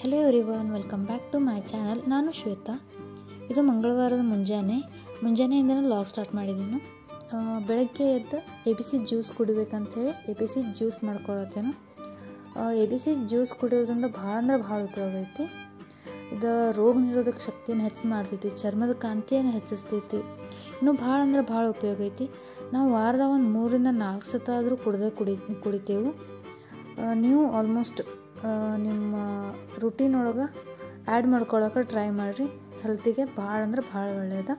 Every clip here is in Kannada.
Hello everyone, welcome back to my channel. ನಾನು ಶ್ವೇತಾ. ಇದು ಮಂಗಳವಾರದ ಮುಂಜಾನೆಯಿಂದನೇ ಲಾಗ್ ಸ್ಟಾರ್ಟ್ ಮಾಡಿದ್ದೀನಿ. ಬೆಳಗ್ಗೆ ಎದ್ದು ABC ಜ್ಯೂಸ್ ಕುಡಿಬೇಕಂತೇಳಿ ABC ಜ್ಯೂಸ್ ಮಾಡ್ಕೊಳತ್ತೇನು. ABC ಜ್ಯೂಸ್ ಕುಡಿಯೋದ್ರಿಂದ ಭಾಳ ಉಪಯೋಗ ಐತಿ. ಇದು ರೋಗ ನಿರೋಧಕ ಶಕ್ತಿಯನ್ನು ಹೆಚ್ಚು ಮಾಡ್ತೈತಿ, ಚರ್ಮದ ಕಾಂತಿಯನ್ನು ಹೆಚ್ಚಿಸ್ತೈತಿ, ಇನ್ನೂ ಭಾಳ ಉಪಯೋಗ ಐತಿ. ನಾವು ವಾರದಾಗ ಒಂದು 3 ರಿಂದ 4 ಸತ ಆದರೂ ಕುಡಿತೇವೆ. ನೀವು ಆಲ್ಮೋಸ್ಟ್ ನಿಮ್ಮ ರೂಟೀನ್ ಒಳಗೆ ಆ್ಯಡ್ ಮಾಡ್ಕೊಳ್ಳೋಕೆ ಟ್ರೈ ಮಾಡಿರಿ. ಹೆಲ್ತಿಗೆ ಭಾಳ ಒಳ್ಳೆಯದ.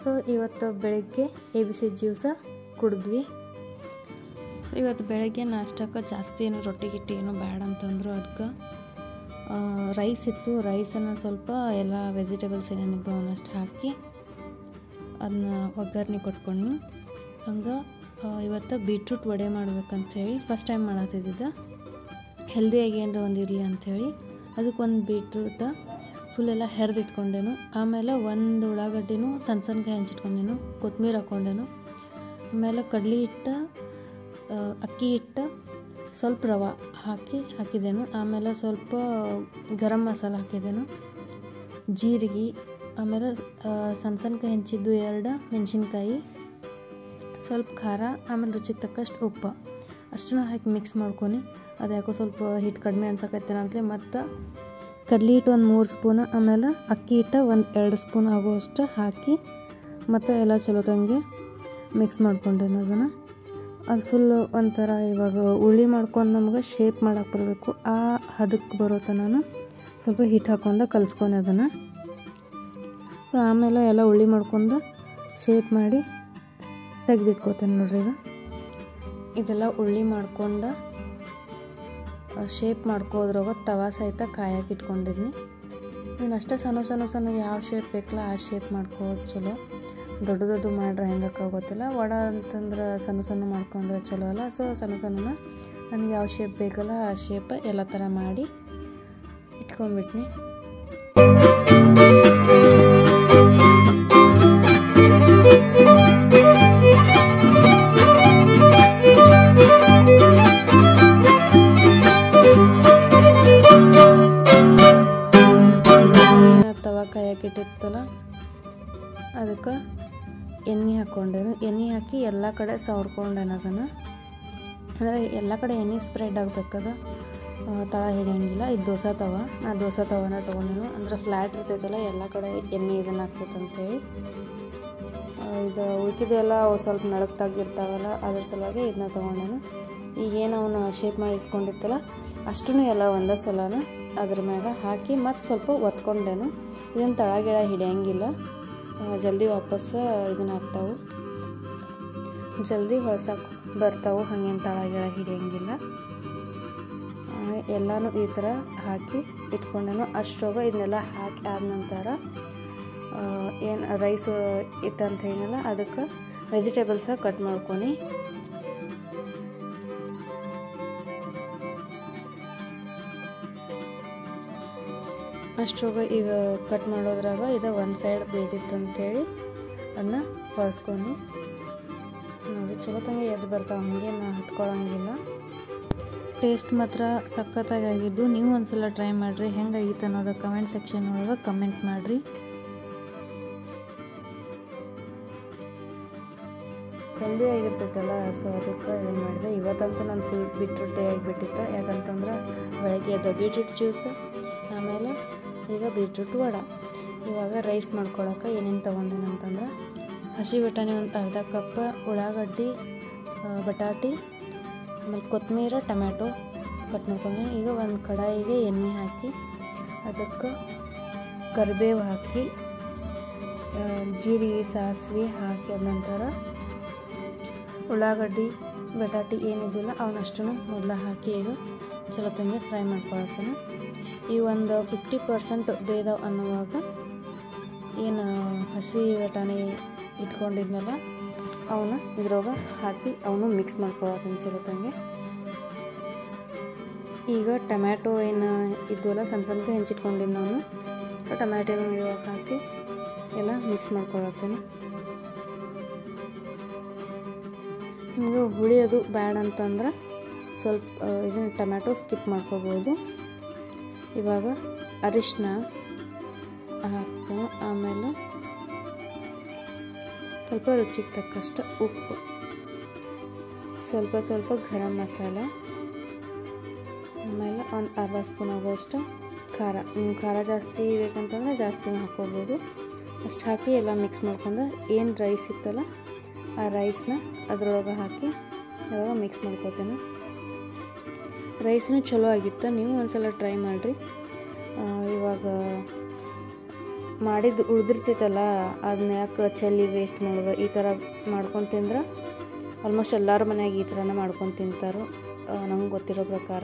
ಸೊ ಇವತ್ತು ಬೆಳಗ್ಗೆ ABC ಜ್ಯೂಸ ಕುಡಿದ್ವಿ. ಸೊ ಇವತ್ತು ಬೆಳಗ್ಗೆ ನಾಷ್ಟಕ್ಕೆ ಜಾಸ್ತಿ ಏನು ರೊಟ್ಟಿ ಗಿಟ್ಟಿ ಏನು ಬೇಡ ಅಂತಂದರು. ಅದಕ್ಕೆ ರೈಸ್ ಇತ್ತು. ರೈಸನ್ನು ಸ್ವಲ್ಪ ಎಲ್ಲ ವೆಜಿಟೇಬಲ್ಸ್ ಏನೇನಿದ್ದು ಅವನ್ನಷ್ಟು ಹಾಕಿ ಅದನ್ನ ಒಗ್ಗರಣೆ ಕೊಟ್ಕೊಂಡು ಹಂಗೆ ಇವತ್ತು ಬೀಟ್ರೂಟ್ ವಡೆ ಮಾಡ್ಬೇಕಂತೇಳಿ ಫಸ್ಟ್ ಟೈಮ್ ಮಾಡತ್ತಿದ್ದ. ಹೆಲ್ದಿಯಾಗಿ ಏನರ ಒಂದು ಇರಲಿ ಅಂಥೇಳಿ ಅದಕ್ಕೊಂದು ಬೀಟ್ರೂಟ ಫುಲ್ಲೆಲ್ಲ ಹೆರಿದಿಟ್ಕೊಂಡೇನು. ಆಮೇಲೆ ಒಂದು ಉಳ್ಳಾಗಡ್ಡಿನೂ ಸಣ್ಣ ಹೆಂಚಿಟ್ಕೊಂಡೇನು, ಕೊತ್ತಂಬರಿ ಹಾಕ್ಕೊಂಡೇನು. ಆಮೇಲೆ ಕಡ್ಲೆ ಹಿಟ್ಟು, ಅಕ್ಕಿ ಹಿಟ್ಟು, ಸ್ವಲ್ಪ ರವೆ ಹಾಕಿದ್ದೇನು. ಆಮೇಲೆ ಸ್ವಲ್ಪ ಗರಂ ಮಸಾಲ ಹಾಕಿದ್ದೇನು, ಜೀರಿಗೆ, ಆಮೇಲೆ ಸಣ್ಣ ಹೆಂಚಿದ್ದು 2 ಮೆಣಸಿನ್ಕಾಯಿ, ಸ್ವಲ್ಪ ಖಾರ, ಆಮೇಲೆ ರುಚಿಗೆ ತಕ್ಕಷ್ಟು ಉಪ್ಪು ಅಷ್ಟನ್ನು ಹಾಕಿ ಮಿಕ್ಸ್ ಮಾಡ್ಕೊಂಡು ಅದು ಯಾಕೋ ಸ್ವಲ್ಪ ಹಿಟ್ಟು ಕಡಿಮೆ ಅನ್ಸಕತ್ತೇನೆ ಅಂತಲೇ ಮತ್ತು ಕಡ್ಲೆ ಹಿಟ್ಟು ಒಂದು 3 ಸ್ಪೂನ್, ಆಮೇಲೆ ಅಕ್ಕಿ ಹಿಟ್ಟು ಒಂದು 2 ಸ್ಪೂನ್ ಆಗುವಷ್ಟು ಹಾಕಿ ಮತ್ತು ಎಲ್ಲ ಚಲೋ ತಂಗೆ ಮಿಕ್ಸ್ ಮಾಡ್ಕೊಂಡೇನು. ಅದನ್ನು ಅದು ಫುಲ್ ಒಂಥರ ಇವಾಗ ಉಳ್ಳಿ ಮಾಡ್ಕೊಂಡು ನಮ್ಗೆ ಶೇಪ್ ಮಾಡೋಕೆ ಬರಬೇಕು. ಆ ಹದಕ್ಕೆ ಬರೋ ತನಕ ಸ್ವಲ್ಪ ಹಿಟ್ಟು ಹಾಕ್ಕೊಂಡು ಕಲಿಸ್ಕೊಂಡು ಅದನ್ನು. ಸೊ ಆಮೇಲೆ ಎಲ್ಲ ಉಳ್ಳಿ ಮಾಡ್ಕೊಂಡು ಶೇಪ್ ಮಾಡಿ ತೆಗೆದಿಟ್ಕೋತೇನೆ ನೋಡ್ರಿ. ಇದೆಲ್ಲ ಉಳ್ಳಿ ಮಾಡ್ಕೊಂಡು ಶೇಪ್ ಮಾಡ್ಕೋದ್ರಾಗ ತವಾ ಸಹಿತ ಕಾಯಕ್ಕೆ ಇಟ್ಕೊಂಡಿದ್ನಿ. ಇನ್ನು ಅಷ್ಟೇ ಸಣ್ಣ ಯಾವ ಶೇಪ್ ಬೇಕಲ್ಲ ಆ ಶೇಪ್ ಮಾಡ್ಕೋದು ಚಲೋ. ದೊಡ್ಡ ಮಾಡ್ರೆ ಹೆಂಗಕ್ಕೆ ಗೊತ್ತಿಲ್ಲ. ವಡೆ ಅಂತಂದ್ರೆ ಸಣ್ಣ ಮಾಡ್ಕೊಂಡ್ರೆ ಚಲೋ ಅಲ್ಲ. ಸೊ ಸಣ್ಣ ನನಗೆ ಯಾವ ಶೇಪ್ ಬೇಕಲ್ಲ ಆ ಶೇಪ್ ಎಲ್ಲ ಥರ ಮಾಡಿ ಇಟ್ಕೊಂಡ್ಬಿಟ್ನಿ. ತವಾ ಕಾಯಕ್ಕಿಟ್ಟಿತ್ತಲ್ಲ ಅದಕ್ಕೆ ಎಣ್ಣೆ ಹಾಕ್ಕೊಂಡೇನು. ಎಣ್ಣೆ ಹಾಕಿ ಎಲ್ಲ ಕಡೆ ಸವರ್ಕೊಂಡೇನು ಅದನ್ನು. ಅಂದರೆ ಎಲ್ಲ ಕಡೆ ಎಣ್ಣೆ ಸ್ಪ್ರೆಡ್ ಆಗಬೇಕದ, ತಳ ಹಿಡಿಯಂಗಿಲ್ಲ. ಇದು ದೋಸೆ ತವಾನ ತೊಗೊಂಡೇನು. ಅಂದರೆ ಫ್ಲ್ಯಾಟ್ ಇರ್ತೈತಲ್ಲ, ಎಲ್ಲ ಕಡೆ ಎಣ್ಣೆ ಇದನ್ನು ಹಾಕ್ತೈತೆ ಅಂತೇಳಿ. ಇದು ಉಳ್ಕಿದ್ದು ಎಲ್ಲ ಸ್ವಲ್ಪ ನಡಕ್ತಾಗಿರ್ತಾವಲ್ಲ, ಅದ್ರ ಸಲುವಾಗಿ ಇದನ್ನ ತೊಗೊಂಡೇನು. ಈಗೇನು ಅವನು ಶೇಪ್ ಮಾಡಿ ಇಟ್ಕೊಂಡಿತ್ತಲ್ಲ ಅಷ್ಟೂ ಎಲ್ಲ ಒಂದೇ ಸಲನ ಅದ್ರ ಮ್ಯಾಗ ಹಾಕಿ ಮತ್ತು ಸ್ವಲ್ಪ ಒತ್ಕೊಂಡೇನು. ಇದನ್ನು ತಳಗಿಳ ಹಿಡಿಯಂಗಿಲ್ಲ, ಜಲ್ದಿ ವಾಪಸ್ಸು ಇದನ್ನ ಹಾಕ್ತಾವೆ, ಜಲ್ದಿ ಹೊಳ್ಸಕ್ಕೆ ಬರ್ತಾವೆ. ಹಾಗೇನು ತಳಗಿಳ ಹಿಡಿಯಂಗಿಲ್ಲ. ಎಲ್ಲನೂ ಈ ಥರ ಹಾಕಿ ಇಟ್ಕೊಂಡೇನು. ಅಷ್ಟರಾಗ ಇದನ್ನೆಲ್ಲ ಹಾಕಿ ಆದ ನಂತರ ಏನು ರೈಸ್ ಇತ್ತಂತ ಹೇಳಿನಲ್ಲ ಅದಕ್ಕೆ ವೆಜಿಟೇಬಲ್ಸ ಕಟ್ ಮಾಡ್ಕೊಂಡು ಅಷ್ಟರಾಗ ಈಗ ಕಟ್ ಮಾಡೋದ್ರಾಗ ಇದು ಒಂದು ಸೈಡ್ ಬೇಯ್ದಿತ್ತು ಅಂತೇಳಿ ಅದನ್ನ ಹೊಳ್ಸ್ಕೊಂಡು ನೋಡಿ ಚಲೋ ತಂಗೆ ಎದ್ದು ಬರ್ತಾವೆ. ಹಾಗೆ ಹತ್ಕೊಳ್ಳೋಂಗಿಲ್ಲ. ಟೇಸ್ಟ್ ಮಾತ್ರ ಸಖತ್ತಾಗಿ ಆಗಿದ್ದು. ನೀವು ಒಂದ್ಸಲ ಟ್ರೈ ಮಾಡಿರಿ. ಹೆಂಗಾಗಿತ್ತು ಅನ್ನೋದು ಕಮೆಂಟ್ ಸೆಕ್ಷನ್ ಒಳಗೆ ಕಮೆಂಟ್ ಮಾಡಿರಿ. ಹೆಲ್ದಿ ಆಗಿರ್ತೈತಲ್ಲ, ಸೊ ಅದಕ್ಕೆ ಇದನ್ನು ಮಾಡಿದೆ. ಇವತ್ತಂತೂ ನಾನು ಫುಲ್ ಬೀಟ್ರೂಟ್ ಡೇ ಆಗಿಬಿಟ್ಟಿತ್ತು. ಯಾಕಂತಂದ್ರೆ ಬೆಳಗ್ಗೆ ಎದ್ದು ಬೀಟ್ರೂಟ್ ಜ್ಯೂಸ್, ಆಮೇಲೆ ಈಗ ಬೀಟ್ರೂಟ್ ವಡೆ. ಇವಾಗ ರೈಸ್ ಮಾಡ್ಕೊಳಕ್ಕೆ ಏನೇನು ತೊಗೊಂಡೇನಂತಂದ್ರೆ ಹಸಿ ಬಟಾಣಿ ಒಂದು ಅರ್ಧ ಕಪ್, ಉಳ್ಳಾಗಡ್ಡಿ, ಬಟಾಟಿ, ಆಮೇಲೆ ಕೊತ್ತಂಬರಿ, ಟೊಮ್ಯಾಟೊ ಕಟ್ ಮಾಡ್ಕೊಂಡೆ. ಈಗ ಒಂದು ಕಡಾಯಿಗೆ ಎಣ್ಣೆ ಹಾಕಿ ಅದಕ್ಕೆ ಕರಿಬೇವು ಹಾಕಿ, ಜೀರಿಗೆ, ಸಾಸಿವೆ ಹಾಕಿ ಆದ ನಂತರ ಉಳ್ಳಾಗಡ್ಡಿ, ಬಟಾಟಿ ಏನಿದ್ದಿಲ್ಲ ಅವನಷ್ಟು ಮೊದಲು ಹಾಕಿ ಈಗ ಚಲೋ ತಂಗೆ ಫ್ರೈ ಮಾಡ್ಕೊಳತ್ತೇನೆ. ಈ ಒಂದು 50% ಬೇಯ್ದವು ಅನ್ನುವಾಗ ಏನು ಹಸಿ ಬಟಾಣಿ ಇಟ್ಕೊಂಡಿದ್ನಲ್ಲ ಅವನ್ನ ಇದ್ರೊಳಗೆ ಹಾಕಿ ಅವನು ಮಿಕ್ಸ್ ಮಾಡ್ಕೊಳತ್ತೀನಿ ಚಲೋ ತಂಗೆ. ಈಗ ಟೊಮ್ಯಾಟೊ ಏನು ಇದ್ವಲ್ಲ ಸಣ್ಣ ಹೆಂಚಿಟ್ಕೊಂಡಿದ್ದು ನಾನು. ಸೊ ಟೊಮ್ಯಾಟೊನ ಇವಾಗ ಹಾಕಿ ಎಲ್ಲ ಮಿಕ್ಸ್ ಮಾಡ್ಕೊಳತ್ತೀನಿ. ನಿಮಗೆ ಹುಳಿ ಅದು ಬ್ಯಾಡ ಅಂತಂದ್ರೆ ಸ್ವಲ್ಪ ಇದನ್ನು ಟೊಮ್ಯಾಟೊ ಸ್ಕಿಪ್ ಮಾಡ್ಕೋಬೋದು. ಇವಾಗ ಅರಿಶಿನ ಹಾಕ್ತೇನೆ, ಆಮೇಲೆ ಸ್ವಲ್ಪ ರುಚಿಗೆ ತಕ್ಕಷ್ಟು ಉಪ್ಪು, ಸ್ವಲ್ಪ ಗರಂ ಮಸಾಲ, ಆಮೇಲೆ ಒಂದು ಅರ್ಧ ಸ್ಪೂನ್ ಆಗುವಷ್ಟು ಖಾರ. ಖಾರ ಜಾಸ್ತಿ ಬೇಕಂತಂದರೆ ಜಾಸ್ತಿನೂ ಹಾಕ್ಕೋಬೋದು. ಅಷ್ಟು ಹಾಕಿ ಎಲ್ಲ ಮಿಕ್ಸ್ ಮಾಡ್ಕೊಂಡು ಏನು ರೈಸ್ ಇತ್ತಲ್ಲ ಆ ರೈಸ್ನ ಅದರೊಳಗೆ ಹಾಕಿ ಇವಾಗ ಮಿಕ್ಸ್ ಮಾಡ್ಕೋತೇನೆ. ರೈಸ್ನೂ ಚಲೋ ಆಗಿತ್ತು, ನೀವು ಒಂದ್ಸಲ ಟ್ರೈ ಮಾಡಿರಿ. ಇವಾಗ ಮಾಡಿದ್ದು ಉಳಿದಿರ್ತೈತಲ್ಲ ಅದನ್ನ ಯಾಕೆ ಚೆಲ್ಲಿ ವೇಸ್ಟ್ ಮಾಡೋದು, ಈ ಥರ ಮಾಡ್ಕೊಂಡು ತಿಂದ್ರೆ ಆಲ್ಮೋಸ್ಟ್ ಎಲ್ಲರ ಮನೆಯಾಗ ಈ ಥರನೇ ಮಾಡ್ಕೊಂಡು ತಿಂತಾರೆ. ನಂಗೆ ಗೊತ್ತಿರೋ ಪ್ರಕಾರ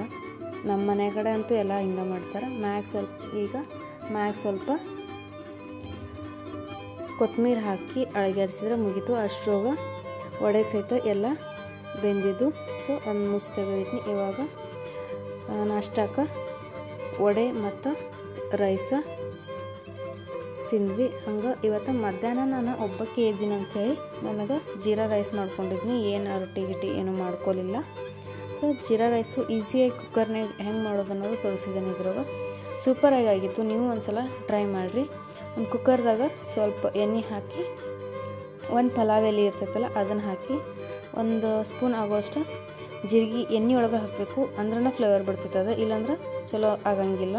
ನಮ್ಮ ಮನೆ ಕಡೆ ಅಂತೂ ಎಲ್ಲ ಹಿಂಗೆ ಮಾಡ್ತಾರೆ. ಮ್ಯಾಗ್ ಸ್ವಲ್ಪ ಕೊತ್ತಂಬರಿ ಹಾಕಿ ಅಳಗರಿಸಿದ್ರೆ ಮುಗೀತು. ಅಷ್ಟರೊಳಗೆ ವಡೆ ಸಹಿತ ಎಲ್ಲ ಬೆಂದಿದ್ದು. ಸೊ ಒಂದು ಮುಚ್ಚಿ ತೆಗೆದಿದ್ನಿ. ಇವಾಗ ನಾಷ್ಟಕ್ಕೆ ವಡೆ ಮತ್ತು ರೈಸ ತಿಂದ್ವಿ. ಹಂಗೆ ಇವತ್ತು ಮಧ್ಯಾಹ್ನ ನಾನು ಒಬ್ಬಕ್ಕೆ ಇದ್ದೀನಿ ಅಂಥೇಳಿ ನನಗೆ ಜೀರಾ ರೈಸ್ ಮಾಡ್ಕೊಂಡಿದ್ನಿ. ಏನು ರೊಟ್ಟಿ ಗಿಟ್ಟಿ ಏನೂ ಮಾಡ್ಕೊಲಿಲ್ಲ. ಸೊ ಜೀರಾ ರೈಸು ಈಸಿಯಾಗಿ ಕುಕ್ಕರ್ನಾಗ ಹೆಂಗೆ ಮಾಡೋದು ಅನ್ನೋದು ತೋರಿಸಿದ್ದೀನಿ ಇದ್ರಾಗ. ಸೂಪರಾಗಿ ಆಗಿತ್ತು. ನೀವು ಒಂದ್ಸಲ ಟ್ರೈ ಮಾಡಿರಿ. ಒಂದು ಕುಕ್ಕರ್ದಾಗ ಸ್ವಲ್ಪ ಎಣ್ಣೆ ಹಾಕಿ, ಒಂದು ಪಲಾವ್ ಎಲೆ ಇರ್ತೈತಲ್ಲ ಅದನ್ನು ಹಾಕಿ, ಒಂದು ಸ್ಪೂನ್ ಆಗೋಷ್ಟು ಜೀರಿಗೆ ಎಣ್ಣೆ ಒಳಗೆ ಹಾಕಬೇಕು, ಅಂದ್ರೇ ಫ್ಲೇವರ್ ಬರ್ತೈತದ, ಇಲ್ಲಾಂದ್ರೆ ಚಲೋ ಆಗಂಗಿಲ್ಲ.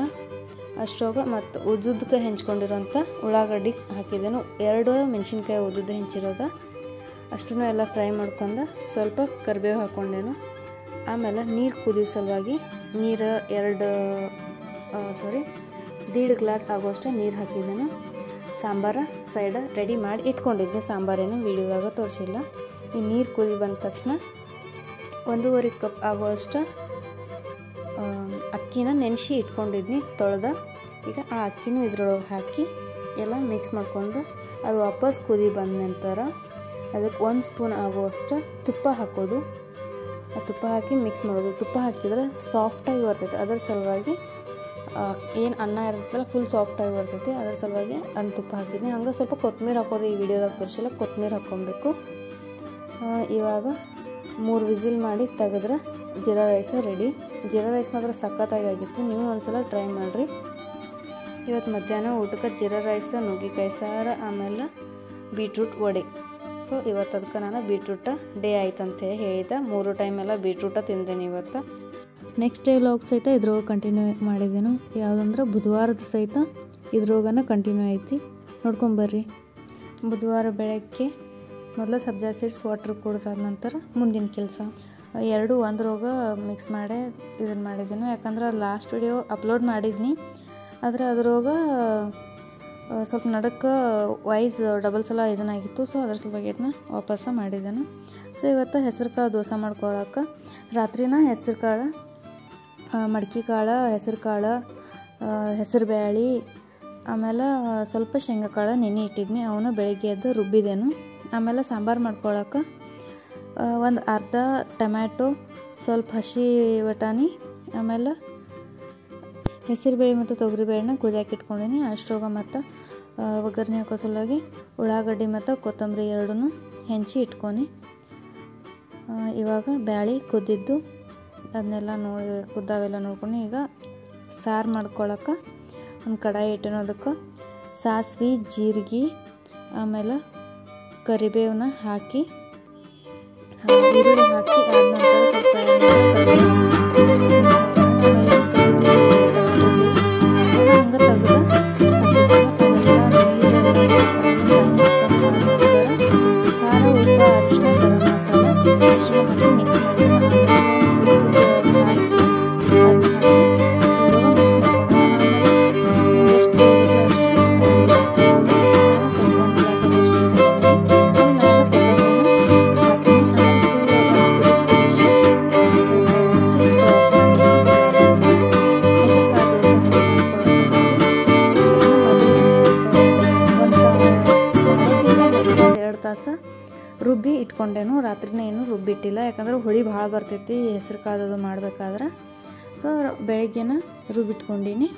ಅಷ್ಟೊಳಗೆ ಮತ್ತು ಉದ್ದುದಕ್ಕೆ ಹೆಂಚ್ಕೊಂಡಿರೋಂಥ ಉಳ್ಳಾಗಡ್ಡಿ ಹಾಕಿದ್ದೇನು, 2 ಮೆಣಸಿನ್ಕಾಯಿ ಉದ್ದುದ್ದು ಹೆಂಚಿರೋದ, ಅಷ್ಟನ್ನು ಎಲ್ಲ ಫ್ರೈ ಮಾಡ್ಕೊಂಡು ಸ್ವಲ್ಪ ಕರಿಬೇವು ಹಾಕ್ಕೊಂಡೇನು. ಆಮೇಲೆ ನೀರು ಕುದಿಯೋ ಸಲುವಾಗಿ ದೀಡ್ ಗ್ಲಾಸ್ ಆಗೋಷ್ಟು ನೀರು ಹಾಕಿದ್ದೇನು. ಸಾಂಬಾರು ಸೈಡ ರೆಡಿ ಮಾಡಿ ಇಟ್ಕೊಂಡಿದ್ದೆ. ಸಾಂಬಾರೇನು ವೀಡಿಯೋದಾಗ ತೋರಿಸಿಲ್ಲ. ಈ ನೀರು ಕುದಿ ಬಂದ ತಕ್ಷಣ 1.5 ಕಪ್ ಆಗುವಷ್ಟು ಅಕ್ಕಿನ ನೆನೆಸಿ ಇಟ್ಕೊಂಡಿದ್ನಿ ತೊಳೆದ. ಈಗ ಆ ಅಕ್ಕಿನೂ ಇದ್ರೊಳಗೆ ಹಾಕಿ ಎಲ್ಲ ಮಿಕ್ಸ್ ಮಾಡ್ಕೊಂಡು ಅದು ವಾಪಸ್ ಕುದಿ ಬಂದ ನಂತರ ಅದಕ್ಕೆ 1 ಸ್ಪೂನ್ ಆಗುವಷ್ಟು ತುಪ್ಪ ಹಾಕೋದು. ಆ ತುಪ್ಪ ಹಾಕಿ ಮಿಕ್ಸ್ ಮಾಡೋದು. ತುಪ್ಪ ಹಾಕಿದ್ರೆ ಸಾಫ್ಟಾಗಿ ಬರ್ತೈತೆ. ಅದರ ಸಲುವಾಗಿ ಏನು ಅನ್ನ ಇರುತ್ತಲ್ಲ ಫುಲ್ ಸಾಫ್ಟಾಗಿ ಬರ್ತೈತಿ. ಅದರ ಸಲುವಾಗಿ ಅದನ್ನು ತುಪ್ಪ ಹಾಕಿದ್ನಿ. ಹಂಗೆ ಸ್ವಲ್ಪ ಕೊತ್ತಂಬರಿ ಹಾಕೋದು. ಈ ವಿಡಿಯೋದಾಗ ತೋರಿಸಿಲ್ಲ, ಕೊತ್ತಂಬರಿ ಹಾಕ್ಕೊಬೇಕು. ಇವಾಗ 3 ವಿಸಿಲ್ ಮಾಡಿ ತೆಗೆದ್ರೆ ಜೀರಾ ರೈಸ್ ರೆಡಿ. ಜೀರಾ ರೈಸ್ ಮಾತ್ರ ಸಖತ್ತಾಗಿ ಆಗಿತ್ತು. ನೀವು ಒಂದ್ಸಲ ಟ್ರೈ ಮಾಡಿರಿ. ಇವತ್ತು ಮಧ್ಯಾಹ್ನ ಊಟಕ್ಕೆ ಜೀರಾ ರೈಸ್, ನುಗ್ಗೆಕಾಯಿ ಸಾರು, ಆಮೇಲೆ ಬೀಟ್ರೂಟ್ ವಡೆ. ಸೊ ಇವತ್ತು ಅದಕ್ಕೆ ನಾನು ಬೀಟ್ರೂಟ ಡೇ ಆಯ್ತು ಅಂತ ಹೇಳಿದೆ. 3 ಟೈಮೆಲ್ಲ ಬೀಟ್ರೂಟ ತಿಂದೇನೆ ಇವತ್ತು. ನೆಕ್ಸ್ಟ್ ಡೇ ವ್ಲಾಗ್ ಸಹಿತ ಇದ್ರೊಳಗೆ ಕಂಟಿನ್ಯೂ ಮಾಡಿದ್ದೇನು. ಯಾವುದಂದ್ರೆ ಬುಧವಾರದ ಸಹಿತ ಇದ್ರೊಳಗನ ಕಂಟಿನ್ಯೂ ಐತಿ, ನೋಡ್ಕೊಂಬರ್ರಿ. ಬುಧವಾರ ಬೆಳಗ್ಗೆ ಮೊದಲು ಸಬ್ಜಾ ಸೀಡ್ಸ್ ವಾಟ್ರ್ ಕುಡಿಸಾದ ನಂತರ ಮುಂದಿನ ಕೆಲಸ 2 ಒಂದ್ರೊಳಗೆ ಮಿಕ್ಸ್ ಮಾಡಿ ಇದನ್ನು ಮಾಡಿದ್ದೀನಿ. ಯಾಕಂದ್ರೆ ಲಾಸ್ಟ್ ವಿಡಿಯೋ ಅಪ್ಲೋಡ್ ಮಾಡಿದ್ನಿ, ಆದರೆ ಅದ್ರೊಳಗೆ ಸ್ವಲ್ಪ ನಡಕ್ಕೆ ಡಬಲ್ ಸಲ ಇದನ್ನಾಗಿತ್ತು. ಸೊ ಅದ್ರ ಸಲುವಾಗಿ ಇದನ್ನ ವಾಪಸ್ಸ ಮಾಡಿದ್ದೇನೆ. ಸೊ ಇವತ್ತು ಹೆಸರು ಕಾಳು ದೋಸೆ ಮಾಡ್ಕೊಳ್ಳೋಕೆ ರಾತ್ರಿನ ಹೆಸರು ಕಾಳು, ಮಡಿಕೆ ಕಾಳು, ಹೆಸರು ಕಾಳು, ಹೆಸರು ಬ್ಯಾಳೆ, ಆಮೇಲೆ ಸ್ವಲ್ಪ ಶೇಂಗಾ ಕಾಳು ನೆನೆ ಇಟ್ಟಿದ್ನಿ. ಅವನು ಬೆಳಗ್ಗೆ ಎದ್ದು ರುಬ್ಬಿದ್ದೇನು. ಆಮೇಲೆ ಸಾಂಬಾರು ಮಾಡ್ಕೊಳ್ಳೋಕೆ ಒಂದು ಅರ್ಧ ಟೊಮ್ಯಾಟೊ, ಸ್ವಲ್ಪ ಹಸಿ ಬಟಾಣಿ, ಆಮೇಲೆ ಹೆಸರುಬೇಳೆ ಮತ್ತು ತೊಗರಿಬೇಳೆನ ಕುದಿಯಾಕೆ ಇಟ್ಕೊಂಡೀನಿ. ಅಷ್ಟೊಳಗೆ ಮತ್ತು ಒಗ್ಗರಣೆ ಹಾಕೋ ಸಲುವಾಗಿ ಉಳ್ಳಾಗಡ್ಡಿ ಮತ್ತು ಕೊತ್ತಂಬರಿ 2 ಹೆಂಚಿ ಇಟ್ಕೊಂಡು ಇವಾಗ ಬ್ಯಾಳೆ ಕುದ್ದಿದ್ದು ಅದನ್ನೆಲ್ಲ ಕುದ್ದಾವೆಲ್ಲ ನೋಡ್ಕೊಂಡು ಈಗ ಸಾರು ಮಾಡ್ಕೊಳ್ಳೋಕೆ ಒಂದು ಕಡಾಯಿ ಇಟ್ಟಿನೋದಕ್ಕೆ ಸಾಸಿವೆ, ಜೀರಿಗೆ, ಆಮೇಲೆ ಕರಿಬೇವನ್ನ ಹಾಕಿ ಈರುಳ್ಳಿ ಹಾಕಿ ಆದ ನಂತರ ರುಬ್ಬಿ ಇಟ್ಕೊಂಡೇನು. ರಾತ್ರಿನೇ ಏನು ರುಬ್ಬಿಟ್ಟಿಲ್ಲ, ಯಾಕಂದ್ರೆ ಹುಳಿ ಭಾಳ ಬರ್ತೈತಿ ಹೆಸರು ಕಾಳದು ಮಾಡಬೇಕಾದ್ರೆ. ಸೊ ಬೆಳಗ್ಗೆನ ರುಬ್ಬಿಟ್ಕೊಂಡೀನಿ.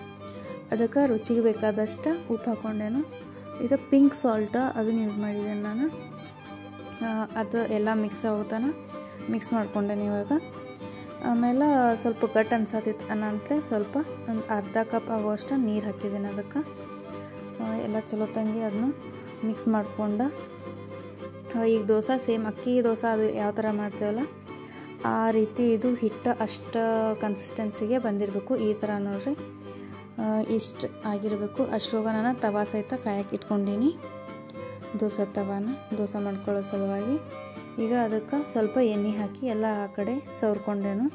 ಅದಕ್ಕೆ ರುಚಿಗೆ ಬೇಕಾದಷ್ಟು ಉಪ್ಪು ಹಾಕ್ಕೊಂಡೇನು. ಇದು ಪಿಂಕ್ ಸಾಲ್ಟ್ ಅದನ್ನು ಯೂಸ್ ಮಾಡಿದ್ದೇನೆ ನಾನು. ಅದು ಎಲ್ಲ ಮಿಕ್ಸ್ ಆಗುತ್ತಾನ ಮಿಕ್ಸ್ ಮಾಡ್ಕೊಂಡೇನೆ. ಇವಾಗ ಆಮೇಲೆ ಸ್ವಲ್ಪ ಗಟ್ಟು ಅನ್ಸತ್ತಿತ್ತು ಅನ್ನಂತಲೇ ಸ್ವಲ್ಪ ಒಂದು ಅರ್ಧ ಕಪ್ ಆಗುವಷ್ಟು ನೀರು ಹಾಕಿದ್ದೀನಿ. ಅದಕ್ಕೆ ಎಲ್ಲ ಚಲೋ ತಂಗಿ ಅದನ್ನು ಮಿಕ್ಸ್ ಮಾಡ್ಕೊಂಡು ಈಗ ದೋಸೆ ಸೇಮ್ ಅಕ್ಕಿ ದೋಸೆ ಅದು ಯಾವ ಥರ ಮಾಡ್ತೀವಲ್ಲ ಆ ರೀತಿ ಇದು ಹಿಟ್ಟು ಅಷ್ಟು ಕನ್ಸಿಸ್ಟೆನ್ಸಿಗೆ ಬಂದಿರಬೇಕು. ಈ ಥರ ನೋಡ್ರಿ ಇಷ್ಟು ಆಗಿರಬೇಕು. ಅಷ್ಟರೊಳಗೆ ನಾನು ತವಾ ಸಹಿತ ಕಾಯಕ್ಕೆ ಇಟ್ಕೊಂಡೀನಿ, ದೋಸೆ ತವಾನ ದೋಸೆ ಮಾಡ್ಕೊಳ್ಳೋ ಸಲುವಾಗಿ. ಈಗ ಅದಕ್ಕೆ ಸ್ವಲ್ಪ ಎಣ್ಣೆ ಹಾಕಿ ಎಲ್ಲ ಆ ಕಡೆ ಸವರ್ಕೊಂಡೇನು,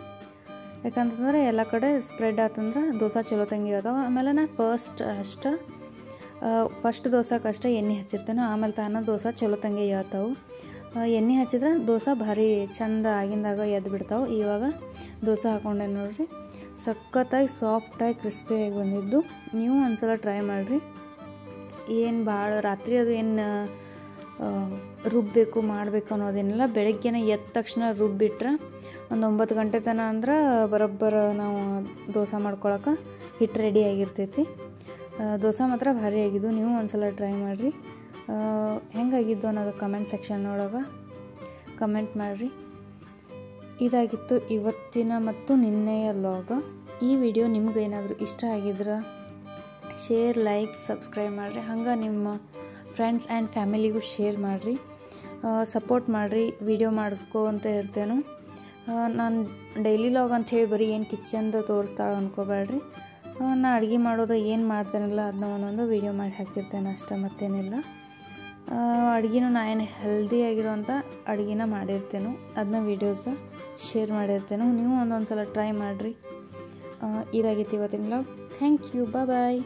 ಯಾಕಂತಂದ್ರೆ ಎಲ್ಲ ಕಡೆ ಸ್ಪ್ರೆಡ್ ಆತಂದ್ರೆ ದೋಸೆ ಚಲೋ ತಂಗಿ ಇರ್ತಾವೆ. ಆಮೇಲೆ ನಾನು ಫಸ್ಟ್ ದೋಸೆಗೆ ಅಷ್ಟೇ ಎಣ್ಣೆ ಹಚ್ಚಿರ್ತೇನೆ, ಆಮೇಲೆ ತಾನ ದೋಸೆ ಚಲೋ ತಂಗಿ ಹೇಳ್ತಾವೆ. ಎಣ್ಣೆ ಹಚ್ಚಿದ್ರೆ ದೋಸೆ ಭಾರಿ ಚಂದ ಆಗಿಂದಾಗ ಎದ್ದು ಬಿಡ್ತಾವೆ. ಇವಾಗ ದೋಸೆ ಹಾಕ್ಕೊಂಡೆ ನೋಡ್ರಿ, ಸಖತ್ತಾಗಿ ಸಾಫ್ಟಾಗಿ ಕ್ರಿಸ್ಪಿಯಾಗಿ ಬಂದಿದ್ದು. ನೀವು ಒಂದ್ಸಲ ಟ್ರೈ ಮಾಡಿರಿ. ಏನು ಭಾಳ ರಾತ್ರಿ ಅದು ಏನು ರುಬ್ಬಬೇಕು ಮಾಡಬೇಕು ಅನ್ನೋದೇನಿಲ್ಲ. ಬೆಳಗ್ಗೆನೇ ಎದ್ದ ತಕ್ಷಣ ರುಬ್ಬಿಟ್ರೆ ಒಂದು 9 ಗಂಟೆ ತನಕ ಅಂದ್ರೆ ಬರೋಬ್ಬರ ನಾವು ದೋಸೆ ಮಾಡ್ಕೊಳಕ್ಕೆ ಹಿಟ್ಟು ರೆಡಿ ಆಗಿರ್ತೈತಿ. ದೋಸೆ ಮಾತ್ರ ಭಾರಿ ಆಗಿದ್ದು. ನೀವು ಒಂದ್ಸಲ ಟ್ರೈ ಮಾಡಿರಿ. ಹೆಂಗಾಗಿದ್ದು ಅನ್ನೋದು ಕಮೆಂಟ್ ಸೆಕ್ಷನ್ ಒಳಗೆ ಕಮೆಂಟ್ ಮಾಡಿರಿ. ಇದಾಗಿತ್ತು ಇವತ್ತಿನ ಮತ್ತು ನಿನ್ನೆಯ ವ್ಲಾಗ್. ಈ ವಿಡಿಯೋ ನಿಮ್ಗೇನಾದರೂ ಇಷ್ಟ ಆಗಿದ್ರೆ ಶೇರ್, ಲೈಕ್, ಸಬ್ಸ್ಕ್ರೈಬ್ ಮಾಡಿರಿ. ಹಂಗೆ ನಿಮ್ಮ ಫ್ರೆಂಡ್ಸ್ ಆ್ಯಂಡ್ ಫ್ಯಾಮಿಲಿಗೂ ಶೇರ್ ಮಾಡಿರಿ, ಸಪೋರ್ಟ್ ಮಾಡಿರಿ. ವಿಡಿಯೋ ಮಾಡ್ಕೊ ಅಂತ ಇರ್ತೇನೆ ನಾನು. ಡೈಲಿ ವ್ಲಾಗ್ ಅಂಥೇಳಿ ಬರೀ ಏನು ಕಿಚನ್ದು ತೋರಿಸ್ತಾಳೆ ಅಂದ್ಕೋಬೇಡ್ರಿ. ನಾನು ಅಡುಗೆ ಮಾಡೋದು ಏನು ಮಾಡ್ತೇನಿಲ್ಲ ಅದನ್ನ ಒಂದೊಂದು ವೀಡಿಯೋ ಮಾಡಿ ಹಾಕಿರ್ತೇನೆ ಅಷ್ಟೇ, ಮತ್ತೇನಿಲ್ಲ. ಅಡುಗೆನೂ ನಾನು ಹೆಲ್ದಿಯಾಗಿರೋಂಥ ಅಡುಗೆನ ಮಾಡಿರ್ತೇನೆ, ಅದನ್ನ ವೀಡಿಯೋಸ ಶೇರ್ ಮಾಡಿರ್ತೇನೆ. ನೀವು ಒಂದೊಂದು ಸಲ ಟ್ರೈ ಮಾಡಿರಿ. ಇದಾಗಿತ್ತು ಇವತ್ತಿನ ವ್ಲಾಗ್. Thank you, bye.